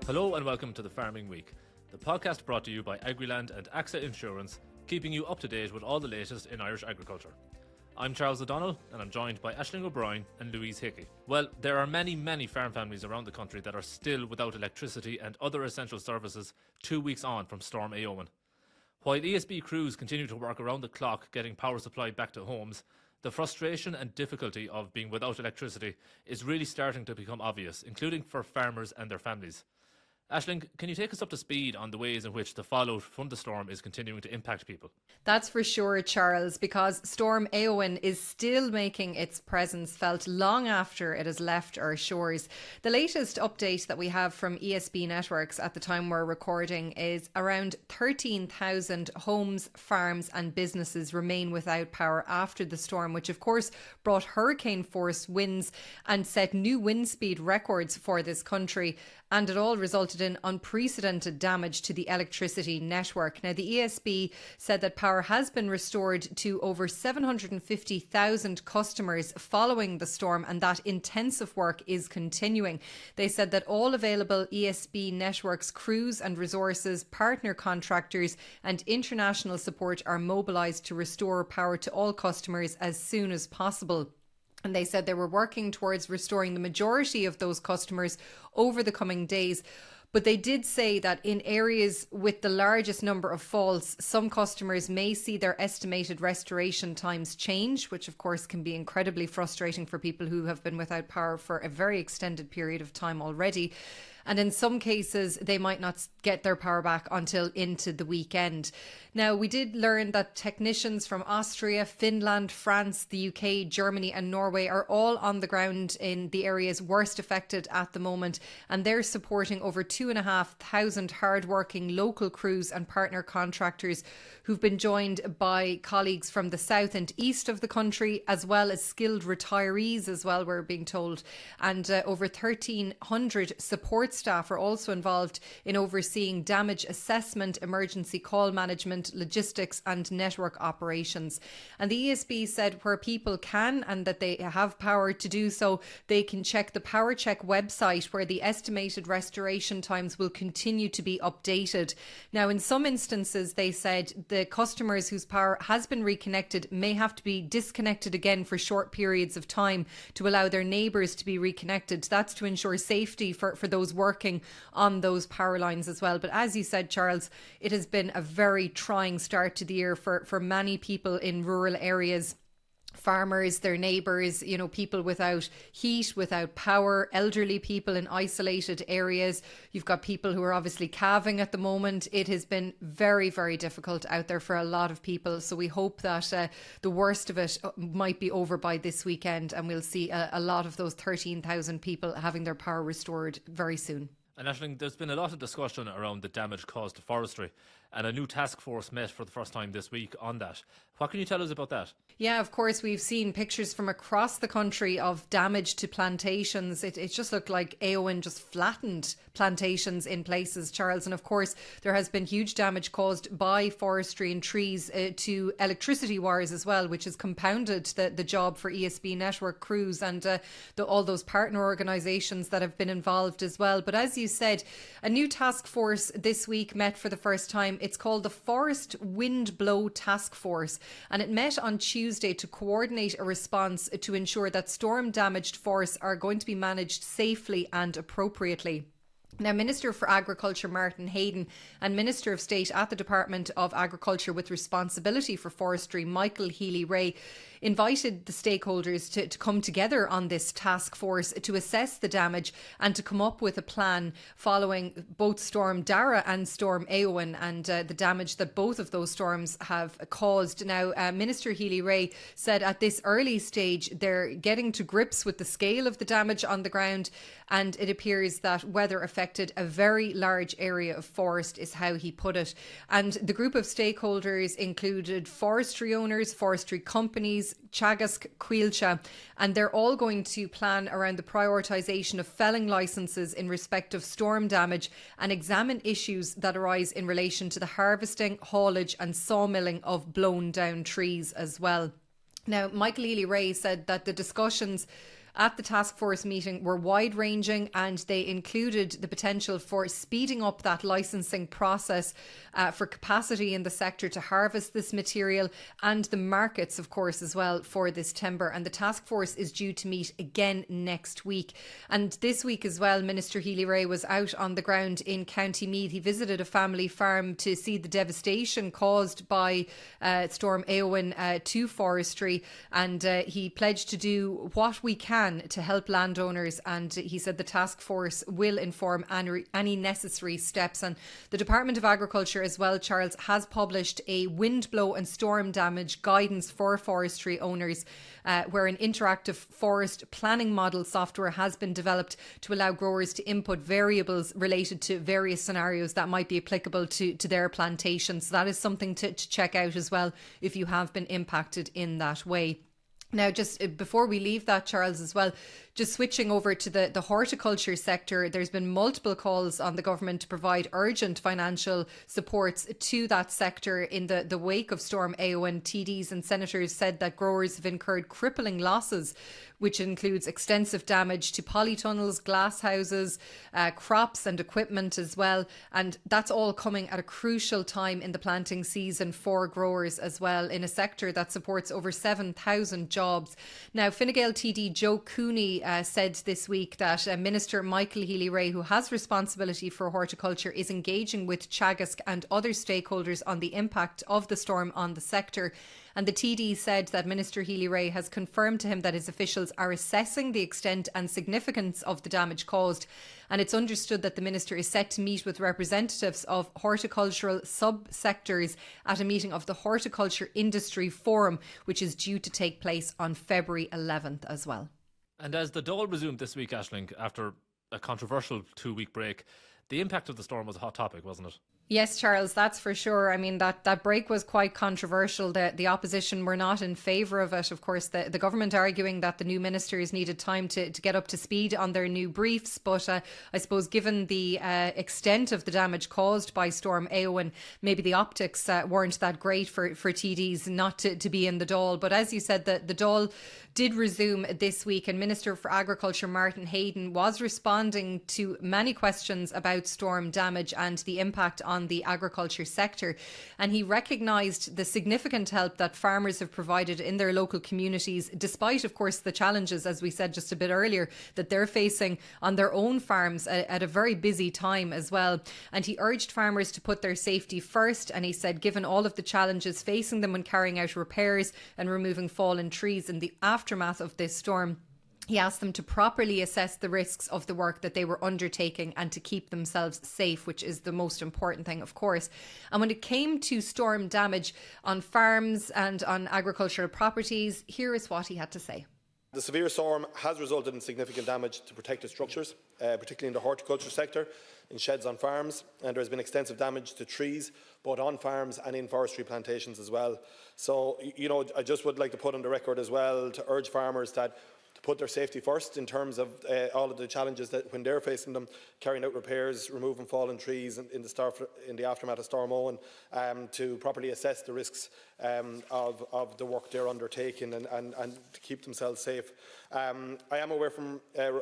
Hello and welcome to the Farming Week, the podcast brought to you by Agriland and AXA Insurance, keeping you up to date with all the latest in Irish agriculture. I'm Charles O'Donnell and I'm joined by Aisling O'Brien and Louise Hickey. Well, there are many farm families around the country that are still without electricity and other essential services 2 weeks on from Storm Aen. While ESB crews continue to work around the clock getting power supply back to homes, the frustration and difficulty of being without electricity is really starting to become obvious, including for farmers and their families. Aisling, can you take us up to speed on the ways in which the fallout from the storm is continuing to impact people? That's for sure, Charles, because Storm Aen is still making its presence felt long after it has left our shores. The latest update that we have from ESB Networks at the time we're recording is around 13,000 homes, farms and businesses remain without power after the storm, which of course brought hurricane force winds and set new wind speed records for this country. And it all resulted in unprecedented damage to the electricity network. Now, the ESB said that power has been restored to over 750,000 customers following the storm, and that intensive work is continuing. They said that all available ESB networks, crews and resources, partner contractors and international support are mobilised to restore power to all customers as soon as possible. And they said they were working towards restoring the majority of those customers over the coming days. But they did say that in areas with the largest number of faults, some customers may see their estimated restoration times change, which of course can be incredibly frustrating for people who have been without power for a very extended period of time already. And in some cases, they might not get their power back until into the weekend. Now, we did learn that technicians from Austria, Finland, France, the UK, Germany and Norway are all on the ground in the areas worst affected at the moment. And they're supporting over 2,500 hard-working local crews and partner contractors who've been joined by colleagues from the south and east of the country, as well as skilled retirees as well, we're being told. And over 1,300 support staff are also involved in overseeing damage assessment, emergency call management, logistics and network operations. And the ESB said where people can and that they have power to do so, they can check the Power Check website where the estimated restoration times will continue to be updated. Now, in some instances, they said the customers whose power has been reconnected may have to be disconnected again for short periods of time to allow their neighbours to be reconnected. That's to ensure safety for those working on those power lines as well. But as you said, Charles, it has been a very trying start to the year for many people in rural areas. Farmers, their neighbours, people without heat, without power, elderly people in isolated areas. You've got people who are obviously calving at the moment. It has been very, very difficult out there for a lot of people. So we hope that the worst of it might be over by this weekend and we'll see a lot of those 13,000 people having their power restored very soon. And Aisling, there's been a lot of discussion around the damage caused to forestry, and a new task force met for the first time this week on that. What can you tell us about that? Yeah, of course, we've seen pictures from across the country of damage to plantations. It just looked like Éowyn just flattened plantations in places, Charles. And of course, there has been huge damage caused by forestry and trees to electricity wires as well, which has compounded the job for ESB network crews and all those partner organisations that have been involved as well. But as you said, a new task force this week met for the first time. It's called the Forest Wind Blow Task Force, and it met on Tuesday to coordinate a response to ensure that storm damaged forests are going to be managed safely and appropriately. Now, Minister for Agriculture Martin Hayden and Minister of State at the Department of Agriculture with responsibility for forestry, Michael Healy-Rae, invited the stakeholders to come together on this task force to assess the damage and to come up with a plan following both Storm Dara and Storm Éowyn and the damage that both of those storms have caused. Now, Minister Healy-Rae said at this early stage they're getting to grips with the scale of the damage on the ground, and it appears that weather affected a very large area of forest, is how he put it. And the group of stakeholders included forestry owners, forestry companies, Teagasc, Caoilte, and they're all going to plan around the prioritisation of felling licences in respect of storm damage and examine issues that arise in relation to the harvesting, haulage and sawmilling of blown down trees as well. Now, Michael Healy-Rae said that the discussions at the task force meeting were wide-ranging, and they included the potential for speeding up that licensing process for capacity in the sector to harvest this material, and the markets, of course, as well for this timber. And the task force is due to meet again next week. And this week as well, Minister Healy-Rae was out on the ground in County Meath. He visited a family farm to see the devastation caused by Storm Aen to Forestry, and he pledged to do what we can to help landowners, and he said the task force will inform any necessary steps. And the Department of Agriculture as well, Charles, has published a wind blow and storm damage guidance for forestry owners, where an interactive forest planning model software has been developed to allow growers to input variables related to various scenarios that might be applicable to their plantations. So that is something to check out as well if you have been impacted in that way. Now, just before we leave that, Charles, as well, just switching over to the horticulture sector, there's been multiple calls on the government to provide urgent financial supports to that sector in the wake of Storm Aen. TDs and senators said that growers have incurred crippling losses, which includes extensive damage to polytunnels, glass houses, crops and equipment as well. And that's all coming at a crucial time in the planting season for growers as well, in a sector that supports over 7,000 jobs. Now, Fine Gael TD Joe Cooney said this week that Minister Michael Healy-Rae, who has responsibility for horticulture, is engaging with Teagasc and other stakeholders on the impact of the storm on the sector. And the TD said that Minister Healy-Rae has confirmed to him that his officials are assessing the extent and significance of the damage caused. And it's understood that the minister is set to meet with representatives of horticultural subsectors at a meeting of the Horticulture Industry Forum, which is due to take place on February 11th as well. And as the dole resumed this week, Aisling, after a controversial 2-week break, the impact of the storm was a hot topic, wasn't it? Yes, Charles, that's for sure. I mean, that break was quite controversial. The opposition were not in favour of it. Of course, the government arguing that the new ministers needed time to get up to speed on their new briefs. But I suppose given the extent of the damage caused by Storm Aen, maybe the optics weren't that great for TDs not to be in the Dáil. But as you said, the Dáil did resume this week, and Minister for Agriculture Martin Hayden was responding to many questions about storm damage and the impact on the agriculture sector. And he recognised the significant help that farmers have provided in their local communities, despite, of course, the challenges, as we said just a bit earlier, that they're facing on their own farms at a very busy time as well. And he urged farmers to put their safety first. And he said, given all of the challenges facing them when carrying out repairs and removing fallen trees in the aftermath of this storm, he asked them to properly assess the risks of the work that they were undertaking and to keep themselves safe, which is the most important thing, of course. And when it came to storm damage on farms and on agricultural properties, here is what he had to say. The severe storm has resulted in significant damage to protected structures, particularly in the horticulture sector, in sheds on farms, and there has been extensive damage to trees, both on farms and in forestry plantations as well. So, I just would like to put on the record as well to urge farmers that put their safety first in terms of all of the challenges that when they're facing them, carrying out repairs, removing fallen trees in the aftermath of Storm Aen, to properly assess the risks of the work they're undertaking and to keep themselves safe. I am aware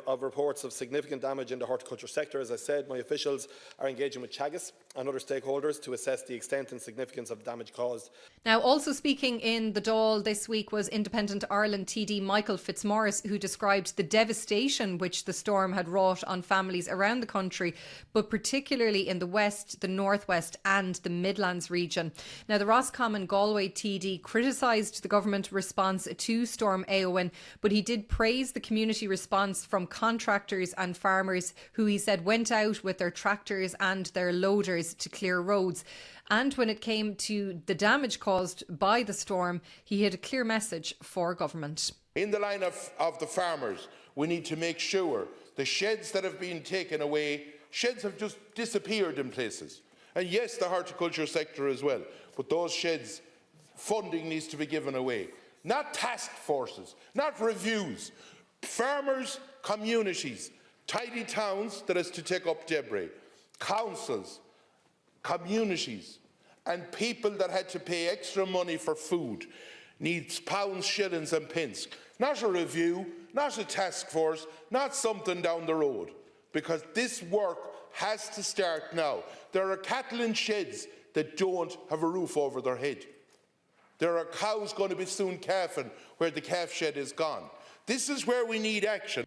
of reports of significant damage in the horticulture sector. As I said, my officials are engaging with Teagasc and other stakeholders to assess the extent and significance of damage caused. Now, also speaking in the Dáil this week was Independent Ireland TD Michael Fitzmaurice, who described the devastation which the storm had wrought on families around the country, but particularly in the West, the Northwest and the Midlands region. Now, the Roscommon Galway TD criticised the government response to Storm Aen, but he did praise the community response from contractors and farmers who he said went out with their tractors and their loaders to clear roads. And when it came to the damage caused by the storm, he had a clear message for government. In the line of the farmers, we need to make sure the sheds that have been taken away, sheds have just disappeared in places. And yes, the horticulture sector as well, but those sheds, funding needs to be given away. Not task forces, not reviews. Farmers, communities, tidy towns that is to take up debris, councils, communities, and people that had to pay extra money for food needs pounds, shillings and pence. Not a review, not a task force, not something down the road. Because this work has to start now. There are cattle in sheds that don't have a roof over their head. There are cows going to be soon calving where the calf shed is gone. This is where we need action.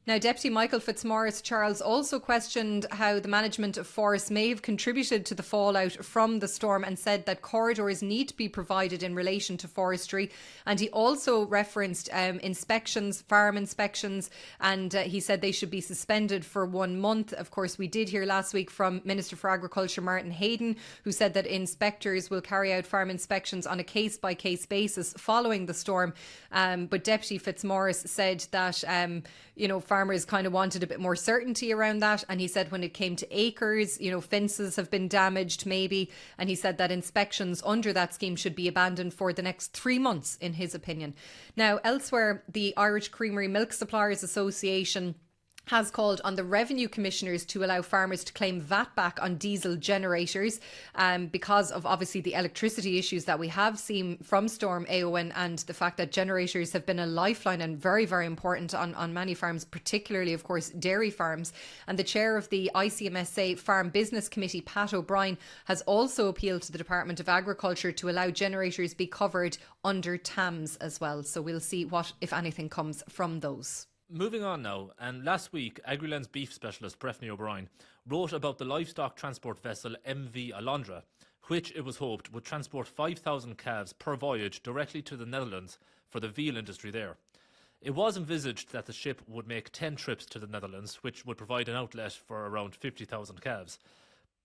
Now, Deputy Michael Fitzmaurice Charles also questioned how the management of forests may have contributed to the fallout from the storm and said that corridors need to be provided in relation to forestry. And he also referenced inspections, farm inspections, and he said they should be suspended for 1 month. Of course, we did hear last week from Minister for Agriculture Martin Hayden, who said that inspectors will carry out farm inspections on a case-by-case basis following the storm. But Deputy Fitzmaurice said that, farmers kind of wanted a bit more certainty around that. And he said when it came to acres, fences have been damaged maybe. And he said that inspections under that scheme should be abandoned for the next 3 months, in his opinion. Now, elsewhere, the Irish Creamery Milk Suppliers Association has called on the revenue commissioners to allow farmers to claim VAT back on diesel generators because of obviously the electricity issues that we have seen from Storm Aen and the fact that generators have been a lifeline and very, very important on many farms, particularly, of course, dairy farms. And the chair of the ICMSA Farm Business Committee, Pat O'Brien, has also appealed to the Department of Agriculture to allow generators be covered under TAMS as well. So we'll see what, if anything, comes from those. Moving on now, and last week, Agriland's beef specialist, Breffney O'Brien, wrote about the livestock transport vessel MV Alondra, which it was hoped would transport 5,000 calves per voyage directly to the Netherlands for the veal industry there. It was envisaged that the ship would make 10 trips to the Netherlands, which would provide an outlet for around 50,000 calves.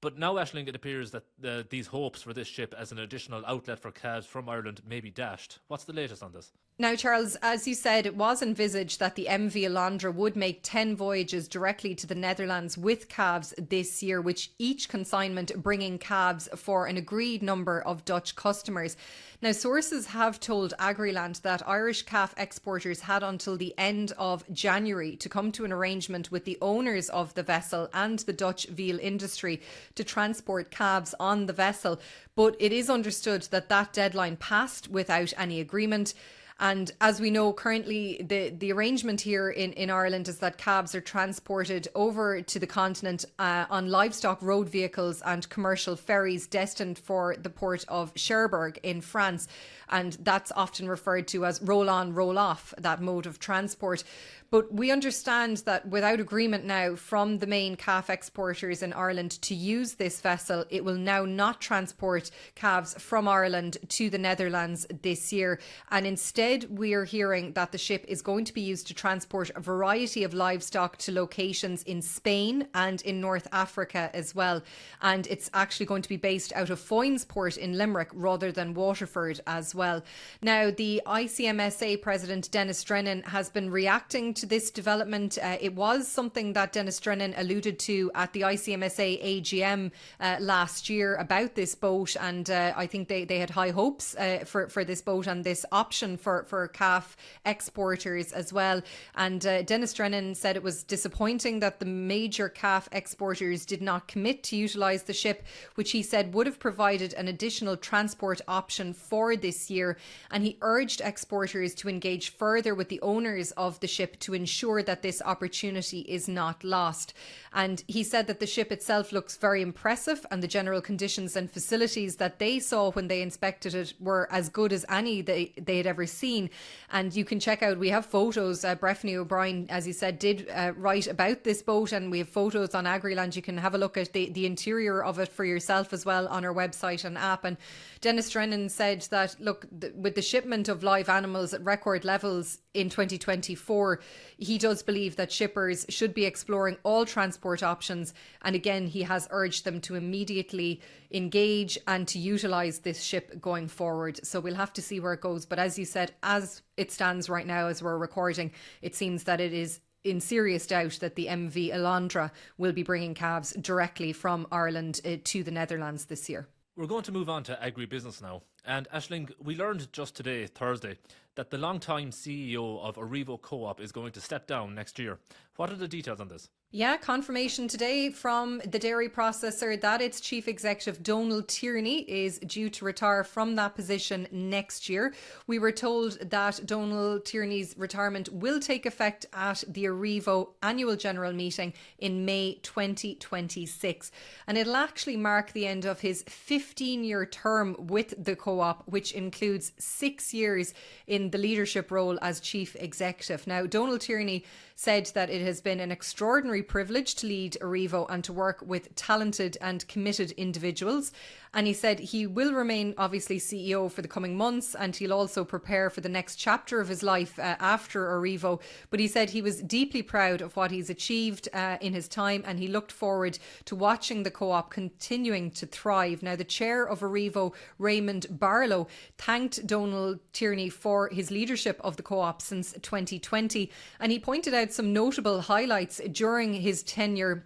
But now, Aisling, it appears that these hopes for this ship as an additional outlet for calves from Ireland may be dashed. What's the latest on this? Now, Charles, as you said, it was envisaged that the MV Alondra would make 10 voyages directly to the Netherlands with calves this year, which each consignment bringing calves for an agreed number of Dutch customers. Now, sources have told Agriland that Irish calf exporters had until the end of January to come to an arrangement with the owners of the vessel and the Dutch veal industry to transport calves on the vessel. But it is understood that that deadline passed without any agreement. And as we know, currently the arrangement here in Ireland is that calves are transported over to the continent on livestock road vehicles and commercial ferries destined for the port of Cherbourg in France. And that's often referred to as roll-on, roll-off, that mode of transport. But we understand that without agreement now from the main calf exporters in Ireland to use this vessel, it will now not transport calves from Ireland to the Netherlands this year. And instead, we are hearing that the ship is going to be used to transport a variety of livestock to locations in Spain and in North Africa as well. And it's actually going to be based out of Foynes Port in Limerick rather than Waterford as well. Now, the ICMSA President Dennis Drennan has been reacting to this development. It was something that Dennis Drennan alluded to at the ICMSA AGM last year about this boat, and I think they had high hopes for this boat and this option for calf exporters as well. And Dennis Drennan said it was disappointing that the major calf exporters did not commit to utilise the ship, which he said would have provided an additional transport option for this year. And he urged exporters to engage further with the owners of the ship to ensure that this opportunity is not lost. And he said that the ship itself looks very impressive and the general conditions and facilities that they saw when they inspected it were as good as any they had ever seen. And you can check out, we have photos. Breffney O'Brien, as he said, did write about this boat, and we have photos on Agriland. You can have a look at the interior of it for yourself as well on our website and app. And Dennis Drennan said that, look, with the shipment of live animals at record levels in 2024, he does believe that shippers should be exploring all transport options. And again, he has urged them to immediately engage and to utilise this ship going forward. So we'll have to see where it goes. But as you said, as it stands right now, as we're recording, it seems that it is in serious doubt that the MV Alondra will be bringing calves directly from Ireland to the Netherlands this year. We're going to move on to agribusiness now. And Aisling, we learned just today, Thursday, that the long-time CEO of Aurivo Co-op is going to step down next year. What are the details on this? Yeah, confirmation today from the dairy processor that its chief executive Donal Tierney is due to retire from that position next year. We were told that Donal Tierney's retirement will take effect at the Aurivo annual general meeting in May 2026. And it'll actually mark the end of his 15-year term with the co-op, which includes 6 years in the leadership role as chief executive. Now, Donal Tierney said that it has been an extraordinary privilege to lead Aurivo and to work with talented and committed individuals. And he said he will remain obviously CEO for the coming months, and he'll also prepare for the next chapter of his life after Aurivo. But he said he was deeply proud of what he's achieved in his time, and he looked forward to watching the co-op continuing to thrive. Now, the chair of Aurivo, Raymond Barlow, thanked Donal Tierney for his leadership of the co-op since 2020, and he pointed out some notable highlights during his tenure,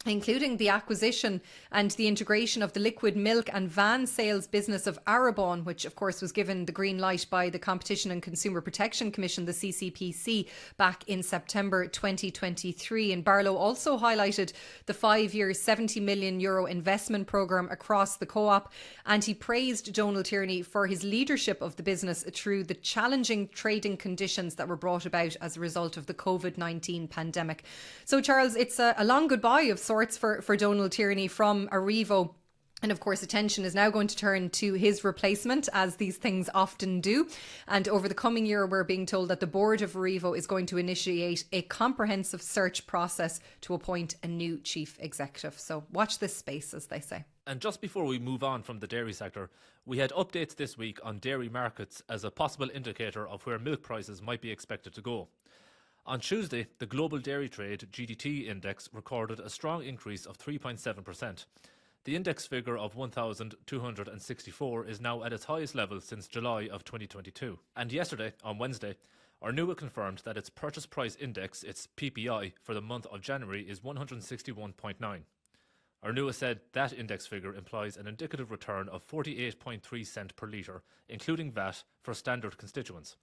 including the acquisition and the integration of the liquid milk and van sales business of Arabon, which of course was given the green light by the Competition and Consumer Protection Commission, the CCPC, back in September 2023. And Barlow also highlighted the 5-year €70 million investment programme across the co-op, and he praised Donal Tierney for his leadership of the business through the challenging trading conditions that were brought about as a result of the COVID-19 pandemic. So Charles, it's a long goodbye of sorts for Donal Tierney from Aurivo. And of course, attention is now going to turn to his replacement, as these things often do. And over the coming year, we're being told that the board of Aurivo is going to initiate a comprehensive search process to appoint a new chief executive. So watch this space, as they say. And just before we move on from the dairy sector, we had updates this week on dairy markets as a possible indicator of where milk prices might be expected to go. On Tuesday, the Global Dairy Trade GDT index recorded a strong increase of 3.7%. The index figure of 1,264 is now at its highest level since July of 2022. And yesterday, on Wednesday, Ornua confirmed that its purchase price index, its PPI, for the month of January is 161.9. Ornua said that index figure implies an indicative return of 48.3 cent per litre, including VAT, for standard constituents.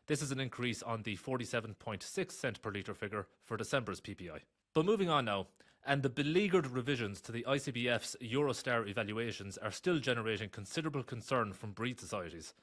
This is an increase on the 47.6 cent per litre figure for December's PPI. But moving on now, and the beleaguered revisions to the ICBF's Eurostar evaluations are still generating considerable concern from breed societies.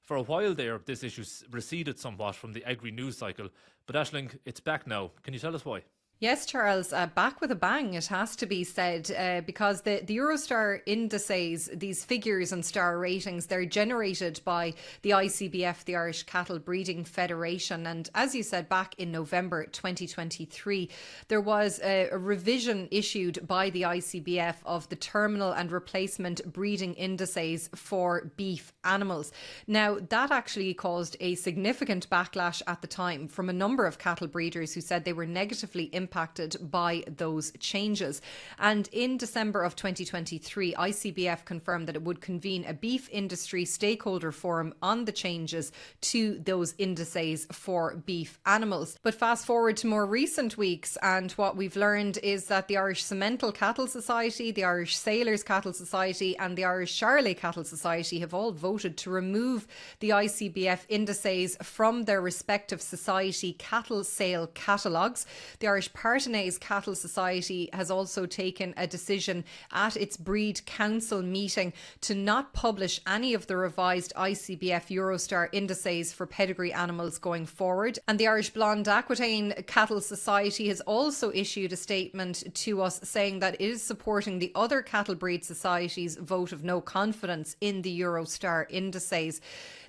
For a while there, this issue receded somewhat from the agri-news cycle, but Aisling, it's back now. Can you tell us why? Yes, Charles, back with a bang, it has to be said, because the Eurostar indices, these figures and star ratings, they're generated by the ICBF, the Irish Cattle Breeding Federation. And as you said, back in November 2023, there was a revision issued by the ICBF of the terminal and replacement breeding indices for beef animals. Now, that actually caused a significant backlash at the time from a number of cattle breeders who said they were negatively impacted by those changes. And in December of 2023, ICBF confirmed that it would convene a beef industry stakeholder forum on the changes to those indices for beef animals. But fast forward to more recent weeks, and what we've learned is that the Irish Cemental Cattle Society, the Irish Sailors Cattle Society and the Irish Charolais Cattle Society have all voted to remove the ICBF indices from their respective society cattle sale catalogues. The Irish Partenay's Cattle Society has also taken a decision at its Breed Council meeting to not publish any of the revised ICBF Eurostar indices for pedigree animals going forward. And the Irish Blonde Aquitaine Cattle Society has also issued a statement to us saying that it is supporting the other cattle breed societies' vote of no confidence in the Eurostar indices.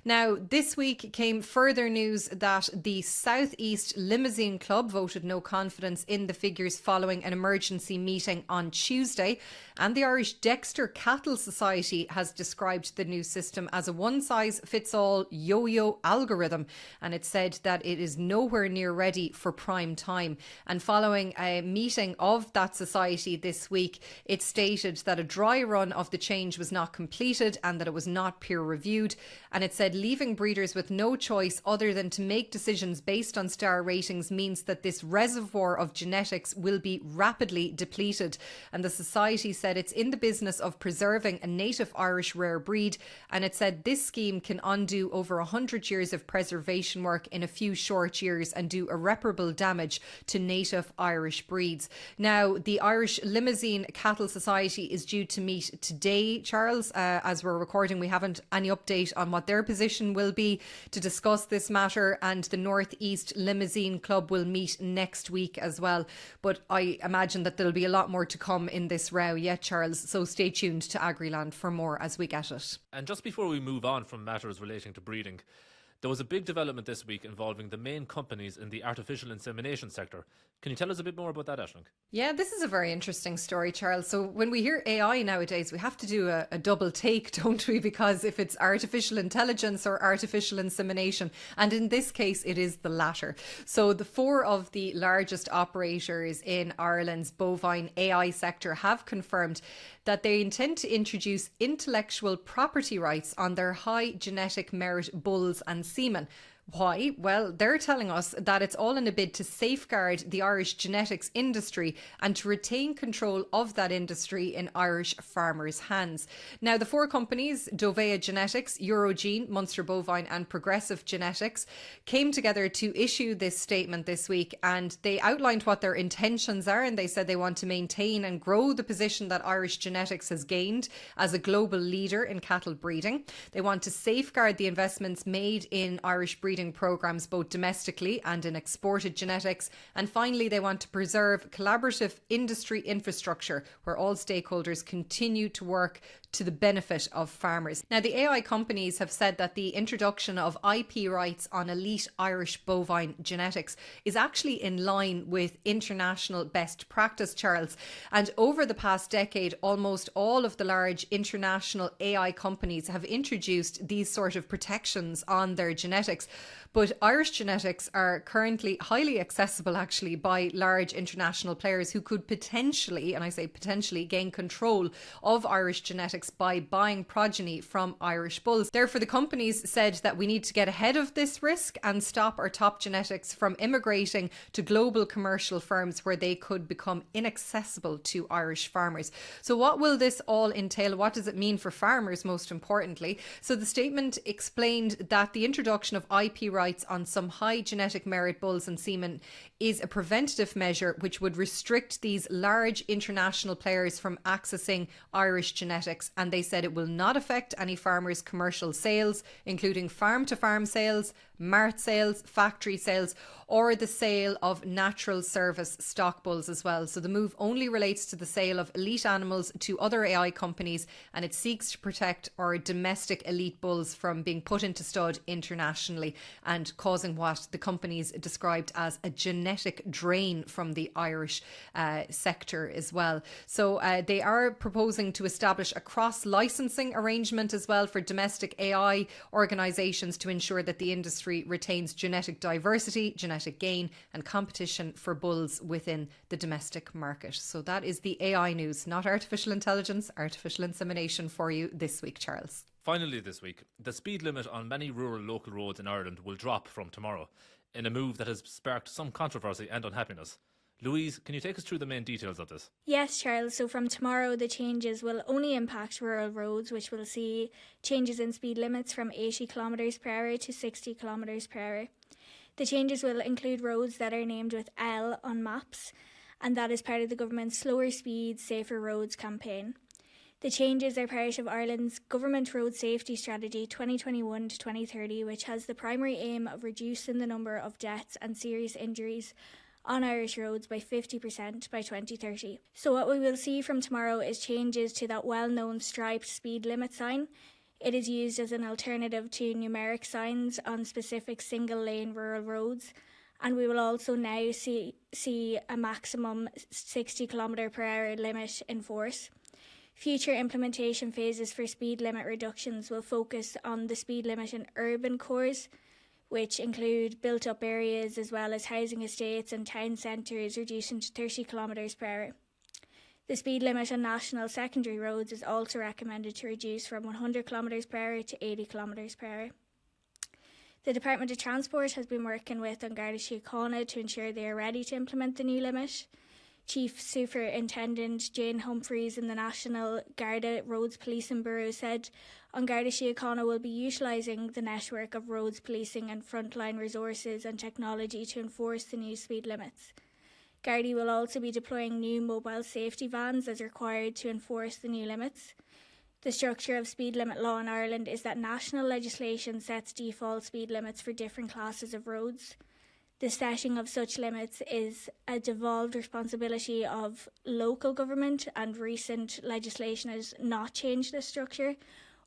Now, this week came further news that the South East Limousine Club voted no confidence in the figures following an emergency meeting on Tuesday. And the Irish Dexter Cattle Society has described the new system as a one-size-fits-all yo-yo algorithm. And it said that it is nowhere near ready for prime time. And following a meeting of that society this week, it stated that a dry run of the change was not completed and that it was not peer-reviewed. And it said leaving breeders with no choice other than to make decisions based on star ratings means that this reservoir of genetics will be rapidly depleted. And the Society said it's in the business of preserving a native Irish rare breed, and it said this scheme can undo over 100 years of preservation work in a few short years and do irreparable damage to native Irish breeds. Now, the Irish Limousin Cattle Society is due to meet today, Charles. As we're recording, we haven't any update on what their position will be to discuss this matter, and the North East Limousin Club will meet next week as well. But I imagine that there'll be a lot more to come in this row yet, Charles, so stay tuned to Agriland for more as we get it. And just before we move on from matters relating to breeding, there was a big development this week involving the main companies in the artificial insemination sector. Can you tell us a bit more about that, Aisling? Yeah, this is a very interesting story, Charles. So when we hear AI nowadays, we have to do a double take, don't we? Because if it's artificial intelligence or artificial insemination, and in this case, it is the latter. So the 4 of the largest operators in Ireland's bovine AI sector have confirmed that they intend to introduce intellectual property rights on their high genetic merit bulls and semen. Why? Well, they're telling us that it's all in a bid to safeguard the Irish genetics industry and to retain control of that industry in Irish farmers' hands. Now, the 4 companies, Dovea Genetics, Eurogene, Munster Bovine and Progressive Genetics, came together to issue this statement this week, and they outlined what their intentions are, and they said they want to maintain and grow the position that Irish genetics has gained as a global leader in cattle breeding. They want to safeguard the investments made in Irish breeding programs both domestically and in exported genetics. And finally, they want to preserve collaborative industry infrastructure where all stakeholders continue to work to the benefit of farmers. Now, the AI companies have said that the introduction of IP rights on elite Irish bovine genetics is actually in line with international best practice, Charles. And over the past decade, almost all of the large international AI companies have introduced these sort of protections on their genetics. But Irish genetics are currently highly accessible actually by large international players who could potentially, and I say potentially, gain control of Irish genetics by buying progeny from Irish bulls. Therefore, the companies said that we need to get ahead of this risk and stop our top genetics from immigrating to global commercial firms where they could become inaccessible to Irish farmers. So what will this all entail? What does it mean for farmers, most importantly? So the statement explained that the introduction of IP rights on some high genetic merit bulls and semen is a preventative measure which would restrict these large international players from accessing Irish genetics. And they said it will not affect any farmers' commercial sales, including farm-to-farm sales, mart sales, factory sales, or the sale of natural service stock bulls as well. So the move only relates to the sale of elite animals to other AI companies, and it seeks to protect our domestic elite bulls from being put into stud internationally and causing what the companies described as a genetic drain from the Irish sector as well. So they are proposing to establish a cross-licensing arrangement as well for domestic AI organisations to ensure that the industry retains genetic diversity, genetic gain and competition for bulls within the domestic market. So that is the AI news, not artificial intelligence, artificial insemination for you this week, Charles. Finally this week, the speed limit on many rural local roads in Ireland will drop from tomorrow, in a move that has sparked some controversy and unhappiness. Louise, can you take us through the main details of this? Yes, Charles. So from tomorrow, the changes will only impact rural roads, which will see changes in speed limits from 80 kilometres per hour to 60 kilometres per hour. The changes will include roads that are named with L on maps, and that is part of the government's Slower Speeds, Safer Roads campaign. The changes are part of Ireland's Government Road Safety Strategy 2021 to 2030, which has the primary aim of reducing the number of deaths and serious injuries on Irish roads by 50% by 2030. So what we will see from tomorrow is changes to that well-known striped speed limit sign. It is used as an alternative to numeric signs on specific single-lane rural roads, and we will also now see a maximum 60 km per hour limit in force. Future implementation phases for speed limit reductions will focus on the speed limit in urban cores, which include built-up areas as well as housing estates and town centres, reducing to 30 km per hour. The speed limit on national secondary roads is also recommended to reduce from 100 km per hour to 80 km per hour. The Department of Transport has been working with An Garda Síochána to ensure they are ready to implement the new limit. Chief Superintendent Jane Humphreys in the National Garda Roads Policing Bureau said An Garda Síochána will be utilising the network of roads policing and frontline resources and technology to enforce the new speed limits. Gardaí will also be deploying new mobile safety vans as required to enforce the new limits. The structure of speed limit law in Ireland is that national legislation sets default speed limits for different classes of roads. The setting of such limits is a devolved responsibility of local government, and recent legislation has not changed this structure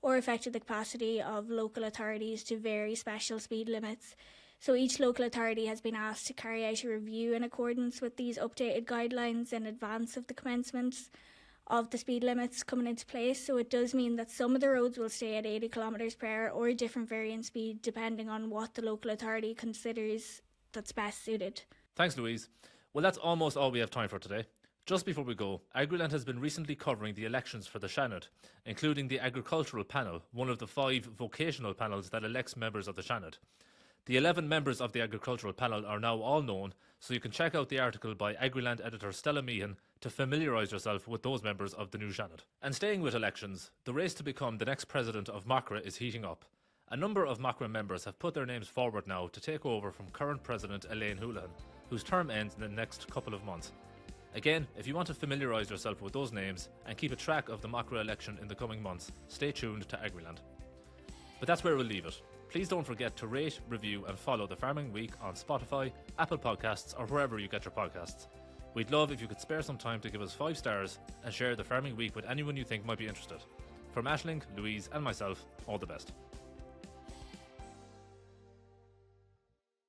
or affected the capacity of local authorities to vary special speed limits. So each local authority has been asked to carry out a review in accordance with these updated guidelines in advance of the commencement of the speed limits coming into place. So it does mean that some of the roads will stay at 80 km per hour or a different variant speed depending on what the local authority considers that's best suited. Thanks, Louise. Well, that's almost all we have time for today. Just before we go, Agriland has been recently covering the elections for the Seanad, including the Agricultural Panel, one of the 5 vocational panels that elects members of the Seanad. The 11 members of the Agricultural Panel are now all known, so you can check out the article by Agriland editor Stella Meehan to familiarise yourself with those members of the new Seanad. And staying with elections, the race to become the next president of Macra is heating up. A number of Macra members have put their names forward now to take over from current president Elaine Houlihan, whose term ends in the next couple of months. Again, if you want to familiarise yourself with those names and keep a track of the Macra election in the coming months, stay tuned to Agriland. But that's where we'll leave it. Please don't forget to rate, review and follow The Farming Week on Spotify, Apple Podcasts or wherever you get your podcasts. We'd love if you could spare some time to give us 5 stars and share The Farming Week with anyone you think might be interested. From Aisling, Louise and myself, all the best.